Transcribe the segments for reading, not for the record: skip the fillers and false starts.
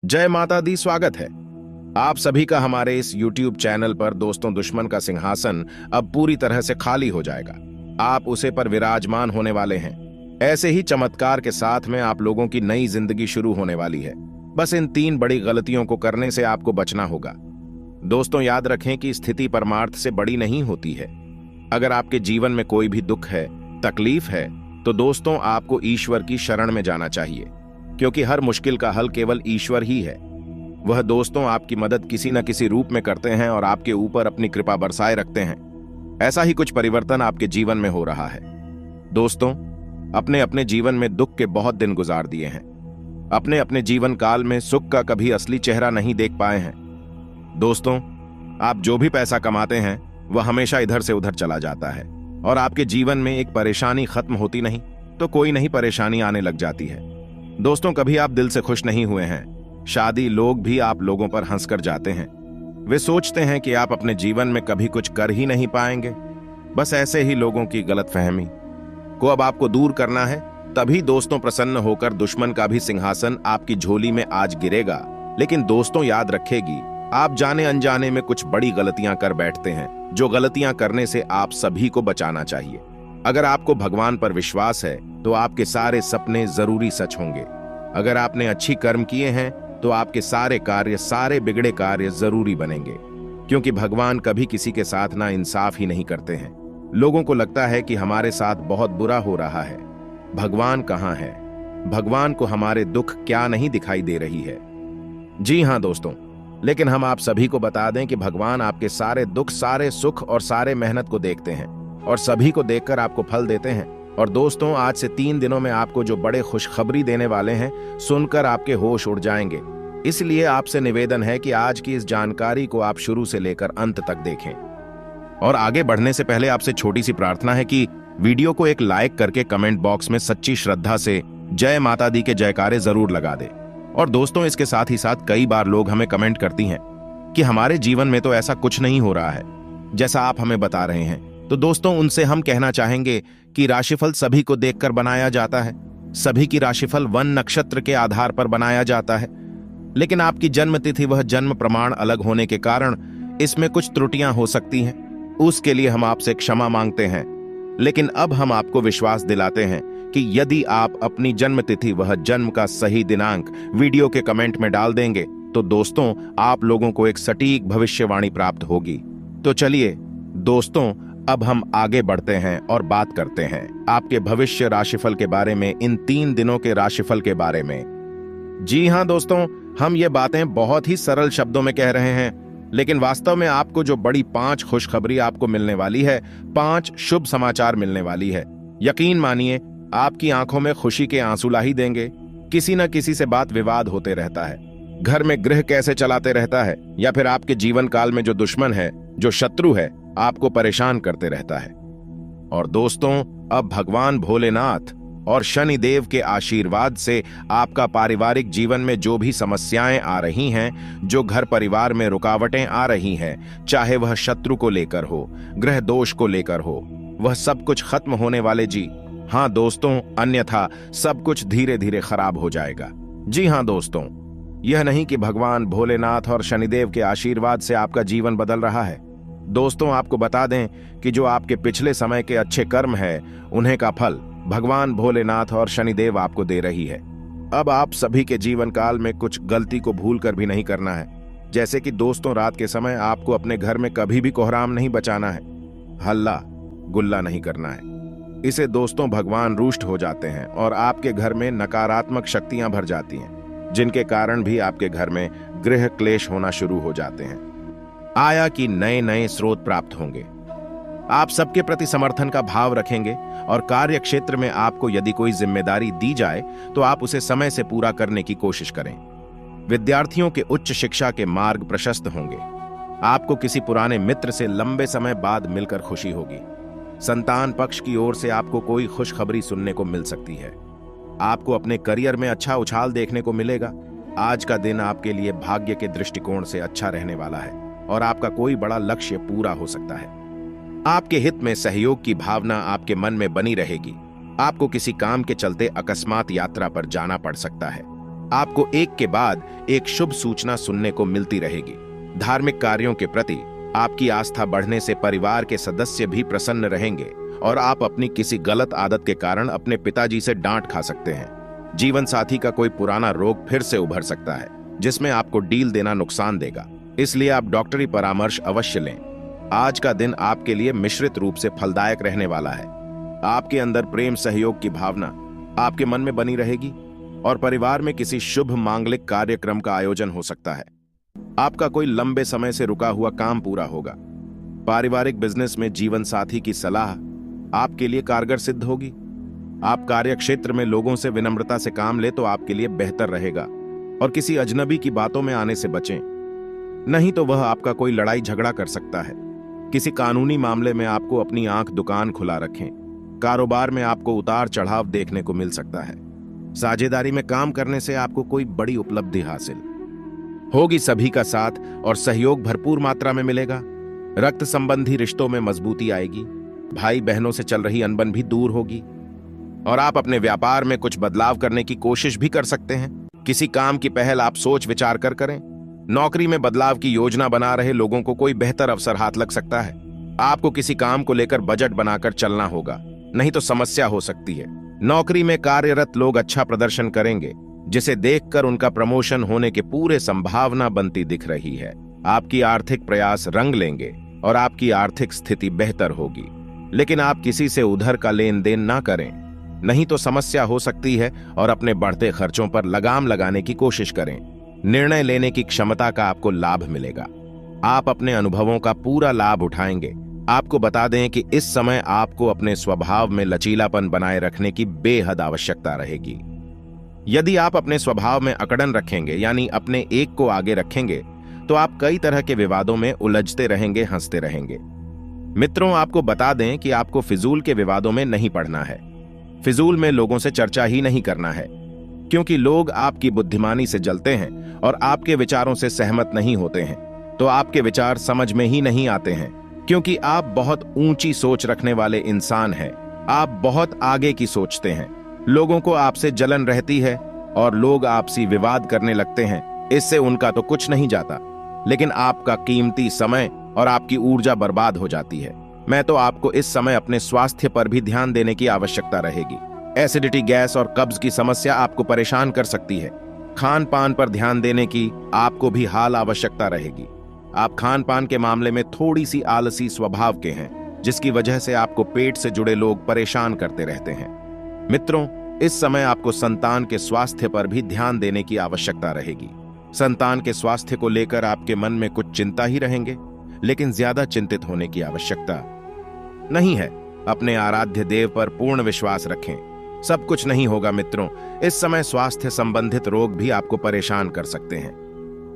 जय माता दी। स्वागत है आप सभी का हमारे इस YouTube चैनल पर। दोस्तों, दुश्मन का सिंहासन अब पूरी तरह से खाली हो जाएगा। आप उसे पर विराजमान होने वाले हैं। ऐसे ही चमत्कार के साथ में आप लोगों की नई जिंदगी शुरू होने वाली है। बस इन 3 बड़ी गलतियों को करने से आपको बचना होगा। दोस्तों, याद रखें कि स्थिति परमार्थ से बड़ी नहीं होती है। अगर आपके जीवन में कोई भी दुख है, तकलीफ है, तो दोस्तों आपको ईश्वर की शरण में जाना चाहिए, क्योंकि हर मुश्किल का हल केवल ईश्वर ही है। वह दोस्तों आपकी मदद किसी न किसी रूप में करते हैं और आपके ऊपर अपनी कृपा बरसाए रखते हैं। ऐसा ही कुछ परिवर्तन आपके जीवन में हो रहा है। दोस्तों, अपने अपने जीवन में दुख के बहुत दिन गुजार दिए हैं। अपने अपने जीवन काल में सुख का कभी असली चेहरा नहीं देख पाए हैं। दोस्तों, आप जो भी पैसा कमाते हैं वह हमेशा इधर से उधर चला जाता है और आपके जीवन में एक परेशानी खत्म होती नहीं तो कोई नई परेशानी आने लग जाती है। दोस्तों, कभी आप दिल से खुश नहीं हुए हैं। शादी लोग भी आप लोगों पर हंसकर जाते हैं। वे सोचते हैं कि आप अपने जीवन में कभी कुछ कर ही नहीं पाएंगे। बस ऐसे ही लोगों की गलतफहमी को अब आपको दूर करना है। तभी दोस्तों प्रसन्न होकर दुश्मन का भी सिंहासन आपकी झोली में आज गिरेगा। लेकिन दोस्तों, याद रखेगी, आप जाने अनजाने में कुछ बड़ी गलतियां कर बैठते हैं, जो गलतियां करने से आप सभी को बचाना चाहिए। अगर आपको भगवान पर विश्वास है तो आपके सारे सपने जरूरी सच होंगे। अगर आपने अच्छी कर्म किए हैं तो आपके सारे कार्य, सारे बिगड़े कार्य जरूरी बनेंगे, क्योंकि भगवान कभी किसी के साथ ना इंसाफ ही नहीं करते हैं। लोगों को लगता है कि हमारे साथ बहुत बुरा हो रहा है। भगवान कहाँ है? भगवान को हमारे दुख क्या नहीं दिखाई दे रही है? जी हाँ दोस्तों, लेकिन हम आप सभी को बता दें कि भगवान आपके सारे दुख, सारे सुख और सारे मेहनत को देखते हैं और सभी को देखकर आपको फल देते हैं। और दोस्तों, आज से 3 दिनों में आपको जो बड़े खुशखबरी देने वाले हैं, सुनकर आपके होश उड़ जाएंगे। इसलिए आपसे निवेदन है कि आज की इस जानकारी को आप शुरू से लेकर अंत तक देखें। और आगे बढ़ने से पहले आपसे छोटी सी प्रार्थना है कि वीडियो को एक लाइक करके कमेंट बॉक्स में सच्ची श्रद्धा से जय माता दी के जयकारे जरूर लगा दे। और दोस्तों, इसके साथ ही साथ कई बार लोग हमें कमेंट करती हैं कि हमारे जीवन में तो ऐसा कुछ नहीं हो रहा है जैसा आप हमें बता रहे हैं। तो दोस्तों, उनसे हम कहना चाहेंगे कि राशिफल सभी को देखकर बनाया जाता है। सभी की राशिफल वन नक्षत्र के आधार पर बनाया जाता है, लेकिन आपकी जन्म तिथि, वह जन्म प्रमाण अलग होने के कारण इसमें कुछ त्रुटियां हो सकती हैं। उसके लिए हम आपसे क्षमा मांगते हैं। लेकिन अब हम आपको विश्वास दिलाते हैं कि यदि आप अपनी जन्म तिथि, वह जन्म का सही दिनांक वीडियो के कमेंट में डाल देंगे तो दोस्तों आप लोगों को एक सटीक भविष्यवाणी प्राप्त होगी। तो चलिए दोस्तों, अब हम आगे बढ़ते हैं और बात करते हैं आपके भविष्य राशिफल के बारे में, इन 3 दिनों के राशिफल के बारे में। जी हाँ दोस्तों, हम ये बातें बहुत ही सरल शब्दों में कह रहे हैं, लेकिन वास्तव में आपको जो बड़ी 5 खुशखबरी आपको मिलने वाली है, 5 शुभ समाचार मिलने वाली है, यकीन मानिए आपकी आंखों में खुशी के आंसू ला ही देंगे। किसी न किसी से बात विवाद होते रहता है, घर में गृह कैसे चलाते रहता है, या फिर आपके जीवन काल में जो दुश्मन है, जो शत्रु है, आपको परेशान करते रहता है। और दोस्तों, अब भगवान भोलेनाथ और शनि देव के आशीर्वाद से आपका पारिवारिक जीवन में जो भी समस्याएं आ रही हैं, जो घर परिवार में रुकावटें आ रही हैं, चाहे वह शत्रु को लेकर हो, ग्रह दोष को लेकर हो, वह सब कुछ खत्म होने वाले। जी हाँ दोस्तों, अन्यथा सब कुछ धीरे धीरे खराब हो जाएगा। जी हाँ दोस्तों, यह नहीं कि भगवान भोलेनाथ और शनिदेव के आशीर्वाद से आपका जीवन बदल रहा है। दोस्तों, आपको बता दें कि जो आपके पिछले समय के अच्छे कर्म है, उन्हें का फल भगवान भोलेनाथ और शनिदेव आपको दे रही है। अब आप सभी के जीवन काल में कुछ गलती को भूल कर भी नहीं करना है। जैसे कि दोस्तों, रात के समय आपको अपने घर में कभी भी कोहराम नहीं बचाना है, हल्ला गुल्ला नहीं करना है। इसे दोस्तों भगवान रुष्ट हो जाते हैं और आपके घर में नकारात्मक शक्तियां भर जाती हैं, जिनके कारण भी आपके घर में गृह क्लेश होना शुरू हो जाते हैं। आय की नए नए स्रोत प्राप्त होंगे। आप सबके प्रति समर्थन का भाव रखेंगे और कार्य क्षेत्र में आपको यदि कोई जिम्मेदारी दी जाए तो आप उसे समय से पूरा करने की कोशिश करें। विद्यार्थियों के उच्च शिक्षा के मार्ग प्रशस्त होंगे। आपको किसी पुराने मित्र से लंबे समय बाद मिलकर खुशी होगी। संतान पक्ष की ओर से आपको कोई खुशखबरी सुनने को मिल सकती है। आपको अपने करियर में अच्छा उछाल देखने को मिलेगा। आज का दिन आपके लिए भाग्य के दृष्टिकोण से अच्छा रहने वाला है और आपका कोई बड़ा लक्ष्य पूरा हो सकता है। आपके हित में सहयोग की भावना आपके मन में बनी रहेगी। आपको किसी काम के चलते अकस्मात यात्रा पर जाना पड़ सकता है। आपको एक के बाद एक शुभ सूचना सुनने को मिलती रहेगी। धार्मिक कार्यों के प्रति आपकी आस्था बढ़ने से परिवार के सदस्य भी प्रसन्न रहेंगे और आप अपनी किसी गलत आदत के कारण अपने पिताजी से डांट खा सकते हैं। जीवन साथी का कोई पुराना रोग फिर से उभर सकता है जिसमें आपको डील देना नुकसान देगा, इसलिए आप डॉक्टरी परामर्श अवश्य लें। आज का दिन आपके लिए मिश्रित रूप से फलदायक रहने वाला है। आपके अंदर प्रेम सहयोग की भावना आपके मन में बनी रहेगी और परिवार में किसी शुभ मांगलिक कार्यक्रम का आयोजन हो सकता है। आपका कोई लंबे समय से रुका हुआ काम पूरा होगा। पारिवारिक बिजनेस में जीवन साथी की सलाह आपके लिए कारगर सिद्ध होगी। आप कार्य क्षेत्र में लोगों से विनम्रता से काम ले तो आपके लिए बेहतर रहेगा और किसी अजनबी की बातों में आने से बचें, नहीं तो वह आपका कोई लड़ाई झगड़ा कर सकता है। किसी कानूनी मामले में आपको अपनी आंख दुकान खुला रखें। कारोबार में आपको उतार चढ़ाव देखने को मिल सकता है। साझेदारी में काम करने से आपको कोई बड़ी उपलब्धि हासिल होगी। सभी का साथ और सहयोग भरपूर मात्रा में मिलेगा। रक्त संबंधी रिश्तों में मजबूती आएगी। भाई बहनों से चल रही अनबन भी दूर होगी और आप अपने व्यापार में कुछ बदलाव करने की कोशिश भी कर सकते हैं। किसी काम की पहल आप सोच विचार कर करें। नौकरी में बदलाव की योजना बना रहे लोगों को कोई बेहतर अवसर हाथ लग सकता है। आपको किसी काम को लेकर बजट बनाकर चलना होगा, नहीं तो समस्या हो सकती है। नौकरी में कार्यरत लोग अच्छा प्रदर्शन करेंगे, जिसे देखकर उनका प्रमोशन होने के पूरे संभावना बनती दिख रही है। आपकी आर्थिक प्रयास रंग लेंगे और आपकी आर्थिक स्थिति बेहतर होगी, लेकिन आप किसी से उधार का लेन देन ना करें, नहीं तो समस्या हो सकती है और अपने बढ़ते खर्चों पर लगाम लगाने की कोशिश करें। निर्णय लेने की क्षमता का आपको लाभ मिलेगा। आप अपने अनुभवों का पूरा लाभ उठाएंगे। आपको बता दें कि इस समय आपको अपने स्वभाव में लचीलापन बनाए रखने की बेहद आवश्यकता रहेगी। यदि आप अपने स्वभाव में अकड़न रखेंगे, यानी अपने एक को आगे रखेंगे, तो आप कई तरह के विवादों में उलझते रहेंगे, हंसते रहेंगे। मित्रों, आपको बता दें कि आपको फिजूल के विवादों में नहीं पड़ना है। फिजूल में लोगों से चर्चा ही नहीं करना है, क्योंकि लोग आपकी बुद्धिमानी से जलते हैं और आपके विचारों से सहमत नहीं होते हैं, तो आपके विचार समझ में ही नहीं आते हैं, क्योंकि आप बहुत ऊंची सोच रखने वाले इंसान हैं। आप बहुत आगे की सोचते हैं। लोगों को आपसे जलन रहती है और लोग आपसी विवाद करने लगते हैं। इससे उनका तो कुछ नहीं जाता, लेकिन आपका कीमती समय और आपकी ऊर्जा बर्बाद हो जाती है। मैं तो आपको इस समय अपने स्वास्थ्य पर भी ध्यान देने की आवश्यकता रहेगी। एसिडिटी, गैस और कब्ज की समस्या आपको परेशान कर सकती है। खान पान पर ध्यान देने की आपको भी हाल आवश्यकता रहेगी। आप खान पान के मामले में थोड़ी सी आलसी स्वभाव के हैं, जिसकी वजह से आपको पेट से जुड़े लोग परेशान करते रहते हैं। मित्रों, इस समय आपको संतान के स्वास्थ्य पर भी ध्यान देने की आवश्यकता रहेगी। संतान के स्वास्थ्य को लेकर आपके मन में कुछ चिंता ही रहेंगे, लेकिन ज्यादा चिंतित होने की आवश्यकता नहीं है। अपने आराध्य देव पर पूर्ण विश्वास रखें। सब कुछ नहीं होगा मित्रों। इस समय स्वास्थ्य संबंधित रोग भी आपको परेशान कर सकते हैं।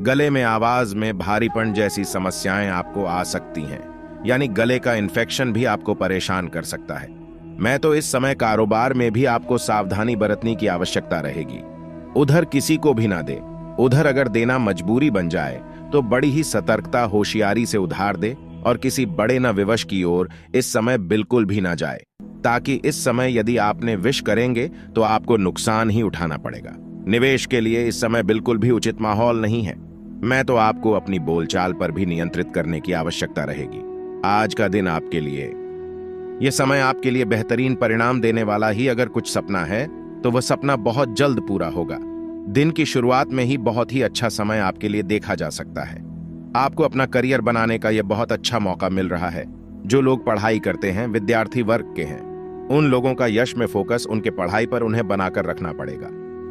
गले में आवाज में भारीपन जैसी समस्याएं आपको आ सकती हैं, यानी गले का इन्फेक्शन भी आपको परेशान कर सकता है। मैं तो इस समय कारोबार में भी आपको सावधानी बरतने की आवश्यकता रहेगी। उधर किसी को भी ना दे। उधर अगर देना मजबूरी बन जाए तो बड़ी ही सतर्कता, होशियारी से उधार दे और किसी बड़े न विवश की ओर इस समय बिल्कुल भी ना जाए, ताकि इस समय यदि आपने विश करेंगे तो आपको नुकसान ही उठाना पड़ेगा। निवेश के लिए इस समय बिल्कुल भी उचित माहौल नहीं है। मैं तो आपको अपनी बोलचाल पर भी नियंत्रित करने की आवश्यकता रहेगी। आज का दिन आपके लिए, यह समय आपके लिए बेहतरीन परिणाम देने वाला ही अगर कुछ सपना है तो वह सपना बहुत जल्द पूरा होगा। दिन की शुरुआत में ही बहुत ही अच्छा समय आपके लिए देखा जा सकता है। आपको अपना करियर बनाने का यह बहुत अच्छा मौका मिल रहा है। जो लोग पढ़ाई करते हैं, विद्यार्थी वर्ग के हैं, उन लोगों का यश में फोकस उनके पढ़ाई पर उन्हें बनाकर रखना पड़ेगा,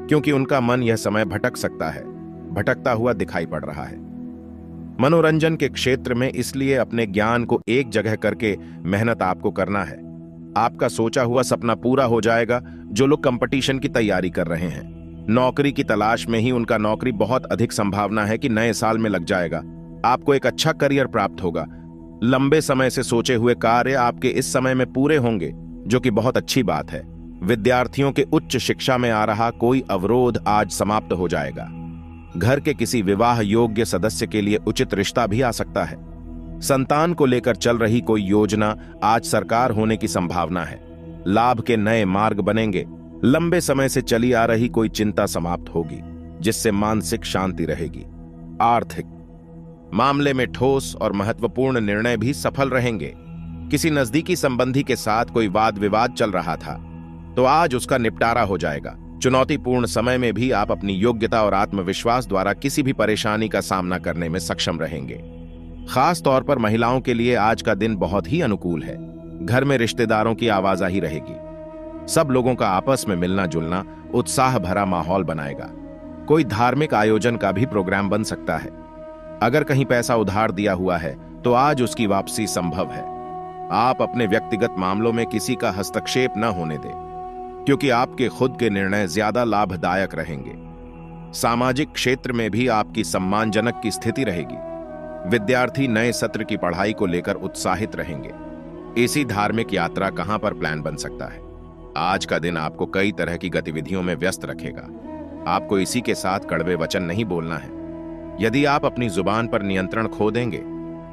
क्योंकि उनका मन यह समय भटक सकता है, भटकता हुआ दिखाई पड़ रहा है। मनोरंजन के क्षेत्र में इसलिए अपने ज्ञान को एक जगह करके मेहनत आपको करना है। आपका सोचा हुआ सपना पूरा हो जाएगा। जो लोग कंपटीशन की तैयारी कर रहे हैं, नौकरी की तलाश में ही उनका नौकरी बहुत अधिक संभावना है कि नए साल में लग जाएगा। आपको एक अच्छा करियर प्राप्त होगा। लंबे समय से सोचे हुए कार्य आपके इस समय में पूरे होंगे, जो कि बहुत अच्छी बात है। विद्यार्थियों के उच्च शिक्षा में आ रहा कोई अवरोध आज समाप्त हो जाएगा। घर के किसी विवाह योग्य सदस्य के लिए उचित रिश्ता भी आ सकता है। संतान को लेकर चल रही कोई योजना आज साकार होने की संभावना है। लाभ के नए मार्ग बनेंगे। लंबे समय से चली आ रही कोई चिंता समाप्त होगी। जिससे मानसिक शांति रहेगी। आर्थिक मामले में ठोस और महत्वपूर्ण निर्णय भी सफल रहेंगे। किसी नजदीकी संबंधी के साथ कोई वाद विवाद चल रहा था तो आज उसका निपटारा हो जाएगा। चुनौतीपूर्ण समय में भी आप अपनी योग्यता और आत्मविश्वास द्वारा किसी भी परेशानी का सामना करने में सक्षम रहेंगे। खास तौर पर महिलाओं के लिए आज का दिन बहुत ही अनुकूल है। घर में रिश्तेदारों की आवाजाही रहेगी। सब लोगों का आपस में मिलना जुलना उत्साह भरा माहौल बनाएगा। कोई धार्मिक आयोजन का भी प्रोग्राम बन सकता है। अगर कहीं पैसा उधार दिया हुआ है तो आज उसकी वापसी संभव है। आप अपने व्यक्तिगत मामलों में किसी का हस्तक्षेप न होने दें, क्योंकि आपके खुद के निर्णय ज्यादा लाभदायक रहेंगे। सामाजिक क्षेत्र में भी आपकी सम्मानजनक की स्थिति रहेगी। विद्यार्थी नए सत्र की पढ़ाई को लेकर उत्साहित रहेंगे। इसी धार्मिक यात्रा कहां पर प्लान बन सकता है। आज का दिन आपको कई तरह की गतिविधियों में व्यस्त रखेगा। आपको इसी के साथ कड़वे वचन नहीं बोलना है। यदि आप अपनी जुबान पर नियंत्रण खो देंगे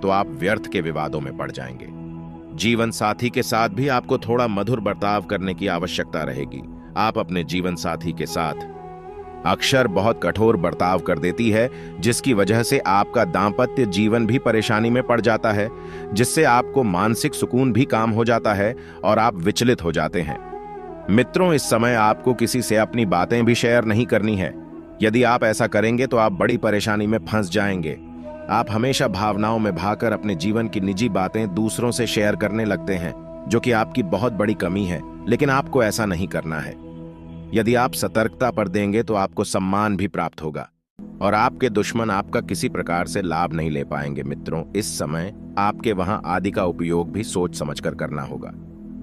तो आप व्यर्थ के विवादों में पड़ जाएंगे। जीवन साथी के साथ भी आपको थोड़ा मधुर बर्ताव करने की आवश्यकता रहेगी। आप अपने जीवन साथी के साथ अक्सर बहुत कठोर बर्ताव कर देती है, जिसकी वजह से आपका दांपत्य जीवन भी परेशानी में पड़ जाता है, जिससे आपको मानसिक सुकून भी काम हो जाता है और आप विचलित हो जाते हैं। मित्रों, इस समय आपको किसी से अपनी बातें भी शेयर नहीं करनी है। यदि आप ऐसा करेंगे तो आप बड़ी परेशानी में फंस जाएंगे। आप हमेशा भावनाओं में भाकर अपने जीवन की निजी बातें दूसरों से शेयर करने लगते हैं, जो कि आपकी बहुत बड़ी कमी है, लेकिन आपको ऐसा नहीं करना है। यदि आप सतर्कता पर देंगे तो आपको सम्मान भी प्राप्त होगा और आपके दुश्मन आपका किसी प्रकार से लाभ नहीं ले पाएंगे। मित्रों, इस समय आपके वहां आदि का उपयोग भी सोच समझकर करना होगा।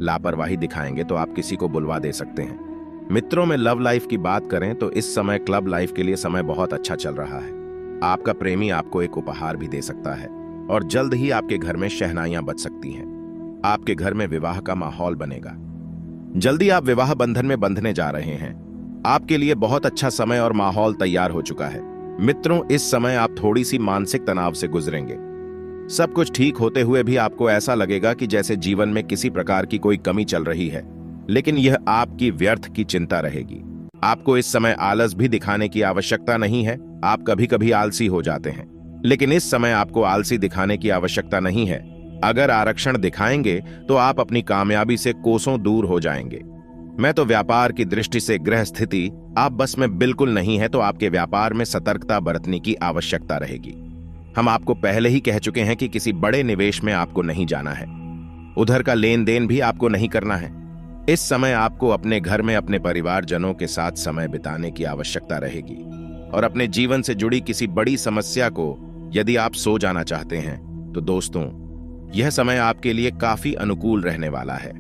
लापरवाही दिखाएंगे तो आप किसी को बुलवा दे सकते हैं। मित्रों में लव लाइफ की बात करें तो इस समय क्लब लाइफ के लिए समय बहुत अच्छा चल रहा है। आपका प्रेमी आपको एक उपहार भी दे सकता है और जल्द ही आपके घर में शहनाइयां बज सकती हैं। आपके घर में विवाह का माहौल बनेगा। जल्दी आप विवाह बंधन में बंधने जा रहे हैं। आपके लिए बहुत अच्छा समय और माहौल तैयार हो चुका है। मित्रों, इस समय आप थोड़ी सी मानसिक तनाव से गुजरेंगे। सब कुछ ठीक होते हुए भी आपको ऐसा लगेगा कि जैसे जीवन में किसी प्रकार की कोई कमी चल रही है, लेकिन यह आपकी व्यर्थ की चिंता रहेगी। आपको इस समय आलस भी दिखाने की आवश्यकता नहीं है। आप कभी कभी आलसी हो जाते हैं, लेकिन इस समय आपको आलसी दिखाने की आवश्यकता नहीं है। अगर आरक्षण दिखाएंगे तो आप अपनी कामयाबी से कोसों दूर हो जाएंगे। मैं तो व्यापार की दृष्टि से ग्रह स्थिति आप बस में बिल्कुल नहीं है, तो आपके व्यापार में सतर्कता बरतने की आवश्यकता रहेगी। हम आपको पहले ही कह चुके हैं कि किसी बड़े निवेश में आपको नहीं जाना है। उधर का लेन देन भी आपको नहीं करना है। इस समय आपको अपने घर में अपने परिवारजनों के साथ समय बिताने की आवश्यकता रहेगी और अपने जीवन से जुड़ी किसी बड़ी समस्या को यदि आप सो जाना चाहते हैं तो दोस्तों, यह समय आपके लिए काफी अनुकूल रहने वाला है।